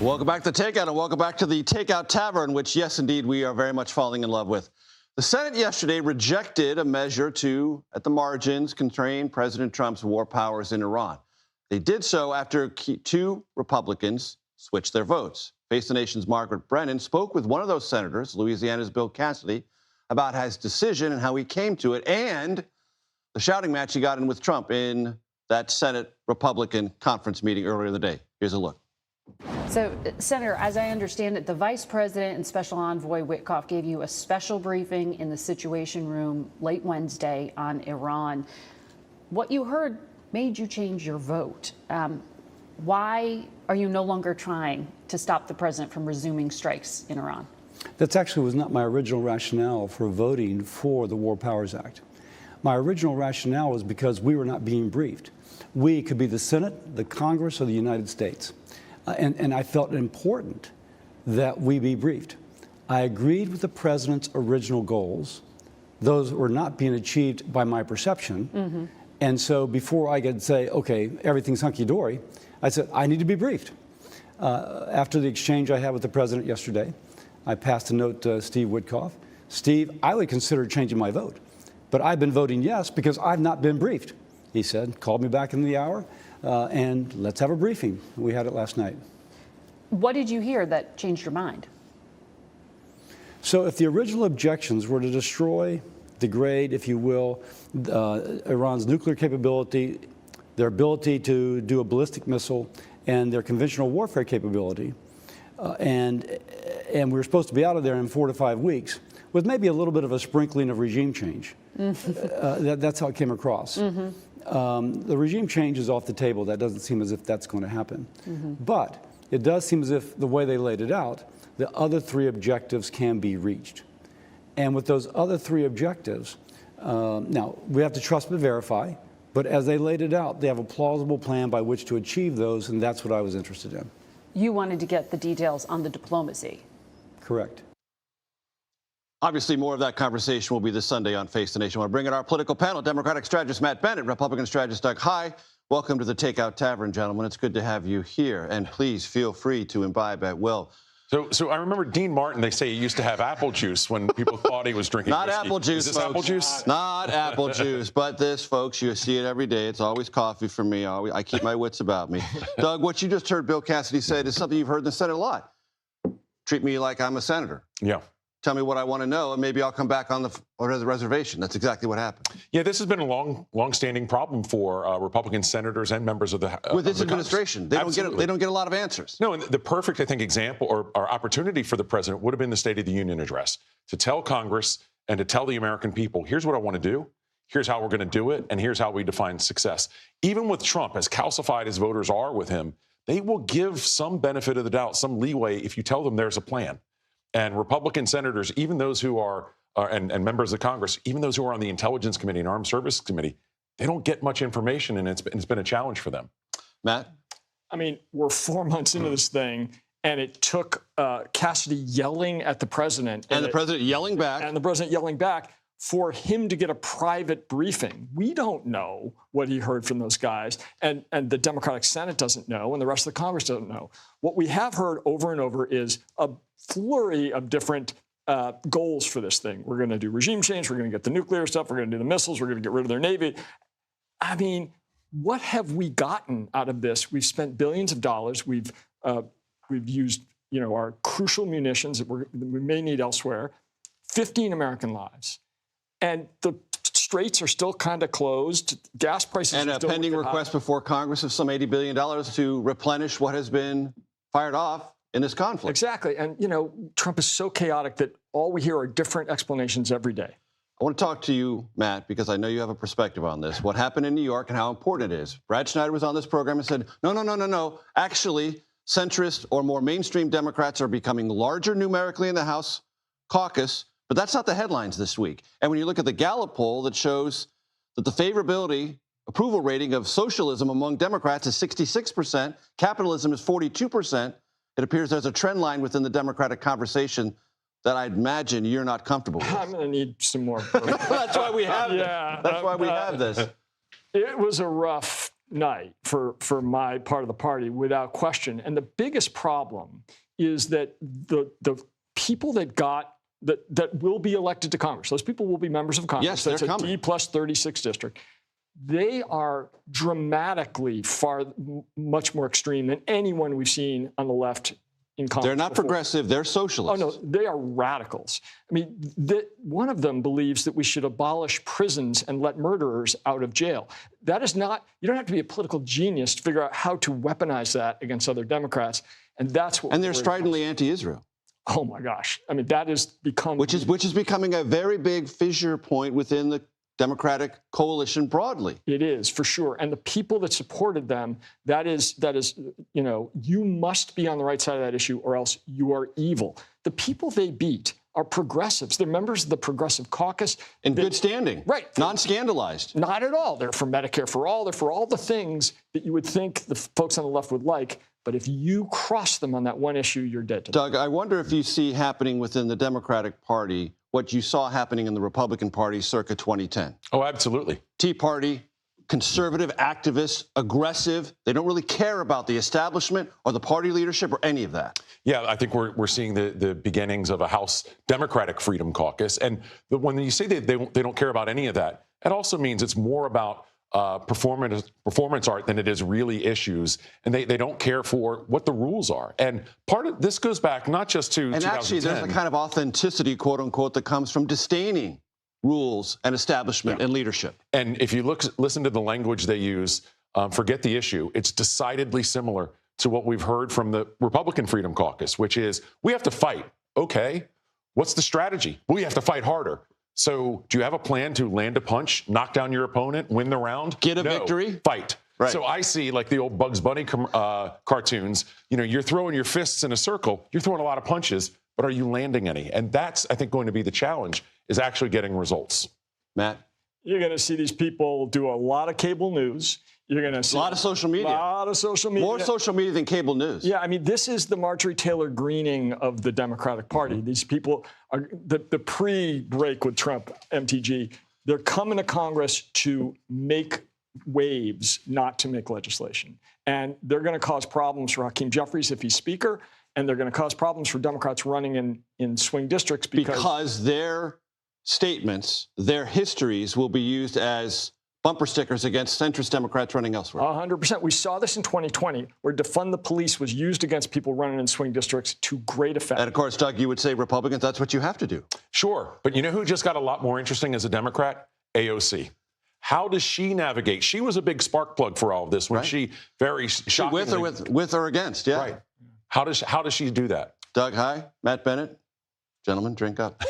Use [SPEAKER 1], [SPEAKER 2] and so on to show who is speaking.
[SPEAKER 1] Welcome back to Takeout, and welcome back to the Takeout Tavern, which, yes, indeed, we are very much falling in love with. The Senate yesterday rejected a measure to, at the margins, constrain President Trump's war powers in Iran. They did so after two Republicans switched their votes. Face the Nation's Margaret Brennan spoke with one of those senators, Louisiana's Bill Cassidy, about his decision and how he came to it, and the shouting match he got in with Trump in that Senate Republican conference meeting earlier in the day. Here's a look.
[SPEAKER 2] So, Senator, as I understand it, the Vice President and Special Envoy Witkoff gave you a special briefing in the Situation Room late Wednesday on Iran. What you heard made you change your vote. Why are you no longer trying to stop the president from resuming strikes in Iran?
[SPEAKER 3] That actually was not my original rationale for voting for the War Powers Act. My original rationale was because we were not being briefed. We could be the Senate, the Congress, or the United States. And I felt it important that we be briefed. I agreed with the president's original goals. Those were not being achieved by my perception. Mm-hmm. And so before I could say, okay, everything's hunky-dory, I said, I need to be briefed. After the exchange I had with the president yesterday, I passed a note to Steve Witkoff. Steve, I would consider changing my vote, but I've been voting yes because I've not been briefed. He said, called me back in the hour, and let's have a briefing. We had it last night.
[SPEAKER 2] What did you hear that changed your mind?
[SPEAKER 3] So if the original objections were to destroy, degrade, if you will, Iran's nuclear capability, their ability to do a ballistic missile, and their conventional warfare capability, and we were supposed to be out of there in 4 to 5 weeks, with maybe a little bit of a sprinkling of regime change. That's how it came across. Mm-hmm. The regime change is off the table. That doesn't seem as if that's going to happen. Mm-hmm. But it does seem as if the way they laid it out, the other 3 objectives can be reached. And with those other 3 objectives, now we have to trust but verify, but as they laid it out, they have a plausible plan by which to achieve those, and that's what I was interested in.
[SPEAKER 2] You wanted to get the details on the diplomacy.
[SPEAKER 3] Correct.
[SPEAKER 1] Obviously, more of that conversation will be this Sunday on Face the Nation. I want to bring in our political panel, Democratic strategist Matt Bennett, Republican strategist Heye. Welcome to the Takeout Tavern, gentlemen. It's good to have you here, and please feel free to imbibe at will.
[SPEAKER 4] So I remember Dean Martin, they say he used to have apple juice when people thought he was drinking
[SPEAKER 1] Not
[SPEAKER 4] whiskey.
[SPEAKER 1] apple juice,
[SPEAKER 4] Is this
[SPEAKER 1] folks.
[SPEAKER 4] apple juice?
[SPEAKER 1] Not apple juice, but this, folks, you see it every day. It's always coffee for me. I keep my wits about me. Doug, what you just heard Bill Cassidy say is something you've heard in the Senate a lot. Treat me like I'm a senator.
[SPEAKER 4] Yeah.
[SPEAKER 1] Tell me what I want to know, and maybe I'll come back on the reservation. That's exactly what happened.
[SPEAKER 4] Yeah, this has been a long-standing problem for Republican senators and members of the
[SPEAKER 1] with this administration. They don't get a lot of answers.
[SPEAKER 4] No, and the perfect, I think, example or opportunity for the president would have been the State of the Union address to tell Congress and to tell the American people, here's what I want to do, here's how we're going to do it, and here's how we define success. Even with Trump, as calcified as voters are with him, they will give some benefit of the doubt, some leeway if you tell them there's a plan. And Republican senators, even those who are, and members of Congress, even those who are on the Intelligence Committee and Armed Services Committee, they don't get much information, and it's been a challenge for them.
[SPEAKER 1] Matt?
[SPEAKER 5] I mean, we're 4 months into this thing, and it took Cassidy yelling at the president.
[SPEAKER 1] And the president yelling back.
[SPEAKER 5] And the president yelling back for him to get a private briefing. We don't know what he heard from those guys, and the Democratic Senate doesn't know, and the rest of the Congress doesn't know. What we have heard over and over is a flurry of different goals for this thing. We're going to do regime change. We're going to get the nuclear stuff. We're going to do the missiles. We're going to get rid of their Navy. I mean, what have we gotten out of this? We've spent billions of dollars. We've used, our crucial munitions that we may need elsewhere. 15 American lives. And the straits are still kind of closed. Gas prices
[SPEAKER 1] and
[SPEAKER 5] are still
[SPEAKER 1] a pending request before Congress of some $80 billion to replenish what has been fired off in this conflict.
[SPEAKER 5] Exactly. And, Trump is so chaotic that all we hear are different explanations every day.
[SPEAKER 1] I want to talk to you, Matt, because I know you have a perspective on this. What happened in New York and how important it is. Brad Schneider was on this program and said, no. Actually, centrist or more mainstream Democrats are becoming larger numerically in the House caucus. But that's not the headlines this week. And when you look at the Gallup poll that shows that the favorability approval rating of socialism among Democrats is 66%, capitalism is 42%, it appears there's a trend line within the Democratic conversation that I'd imagine you're not comfortable with.
[SPEAKER 5] I'm going to need some more.
[SPEAKER 1] That's why we have this. That's why we have this.
[SPEAKER 5] It was a rough night for my part of the party, without question. And the biggest problem is that the people that will be elected to Congress, those people will be members of Congress.
[SPEAKER 1] Yes, they're
[SPEAKER 5] that's
[SPEAKER 1] coming.
[SPEAKER 5] a D plus 36 district. They are dramatically much more extreme than anyone we've seen on the left in Congress.
[SPEAKER 1] They're not
[SPEAKER 5] before.
[SPEAKER 1] Progressive, they're
[SPEAKER 5] Oh,
[SPEAKER 1] socialists.
[SPEAKER 5] no, they are radicals. I mean, one of them believes that we should abolish prisons and let murderers out of jail. That is not, you don't have to be a political genius to figure out how to weaponize that against other Democrats. And that's what.
[SPEAKER 1] And they're stridently anti-Israel.
[SPEAKER 5] Oh my gosh. I mean, that has become.
[SPEAKER 1] Which is becoming a very big fissure point within the Democratic coalition broadly.
[SPEAKER 5] It is, for sure. And the people that supported them, that is, you must be on the right side of that issue or else you are evil. The people they beat are progressives. They're members of the Progressive Caucus.
[SPEAKER 1] In good standing.
[SPEAKER 5] Right.
[SPEAKER 1] Non-scandalized.
[SPEAKER 5] Not at all. They're for Medicare for all. They're for all the things that you would think the folks on the left would like. But if you cross them on that one issue, you're dead to them.
[SPEAKER 1] Doug, I wonder if you see happening within the Democratic Party what you saw happening in the Republican Party circa 2010.
[SPEAKER 4] Oh, absolutely.
[SPEAKER 1] Tea Party, conservative, activists, aggressive. They don't really care about the establishment or the party leadership or any of that.
[SPEAKER 4] Yeah, I think we're seeing the beginnings of a House Democratic Freedom Caucus. And when you say they don't care about any of that, it also means it's more about performance art than it is really issues. And they don't care for what the rules are. And part of this goes back not just to 2010.
[SPEAKER 1] And actually, there's a kind of authenticity, quote unquote, that comes from disdaining rules and establishment and leadership.
[SPEAKER 4] And if you listen to the language they use, forget the issue, it's decidedly similar to what we've heard from the Republican Freedom Caucus, which is we have to fight. Okay, what's the strategy? We have to fight harder. So do you have a plan to land a punch, knock down your opponent, win the round?
[SPEAKER 1] Get a
[SPEAKER 4] No.
[SPEAKER 1] victory?
[SPEAKER 4] Fight.
[SPEAKER 1] Right.
[SPEAKER 4] So I see like the old Bugs Bunny cartoons, you're throwing your fists in a circle, you're throwing a lot of punches, but are you landing any? And that's, I think, going to be the challenge, is actually getting results.
[SPEAKER 1] Matt?
[SPEAKER 5] You're going to see these people do a lot of cable news. You're going to see
[SPEAKER 1] A lot of social media.
[SPEAKER 5] A lot of social media.
[SPEAKER 1] More social media than cable news.
[SPEAKER 5] Yeah, I mean, this is the Marjorie Taylor Greening of the Democratic Party. These people are the pre-break with Trump, MTG. They're coming to Congress to make waves, not to make legislation. And they're going to cause problems for Hakeem Jeffries if he's Speaker, and they're going to cause problems for Democrats running in swing districts
[SPEAKER 1] because their statements, their histories will be used as bumper stickers against centrist Democrats running elsewhere.
[SPEAKER 5] 100%. We saw this in 2020, where defund the police was used against people running in swing districts to great effect.
[SPEAKER 1] And of course, Doug, you would say Republicans, that's what you have to do.
[SPEAKER 4] Sure. But you know who just got a lot more interesting as a Democrat? AOC. How does she navigate? She was a big spark plug for all of this when she very shockingly...
[SPEAKER 1] With or against, yeah.
[SPEAKER 4] Right. How does she do that?
[SPEAKER 1] Doug Heye, Matt Bennett, gentlemen, drink up.